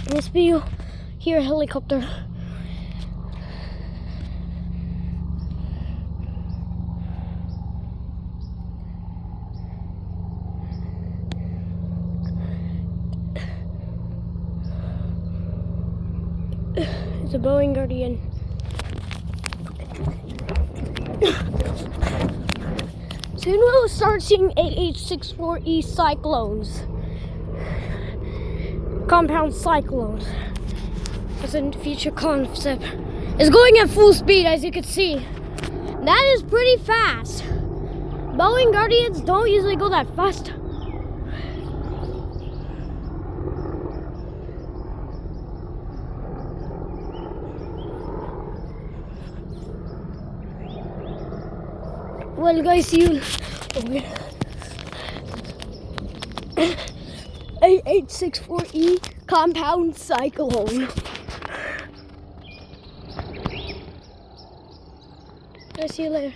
In this video, hear a helicopter. It's a Boeing Guardian. Soon we'll start seeing AH64E cyclones. Compound cyclones. As a future concept. It's going at full speed, as you can see. That is pretty fast. Boeing Guardians don't usually go that fast. Well, guys, see you. AH64E compound cyclone. I'll see you later.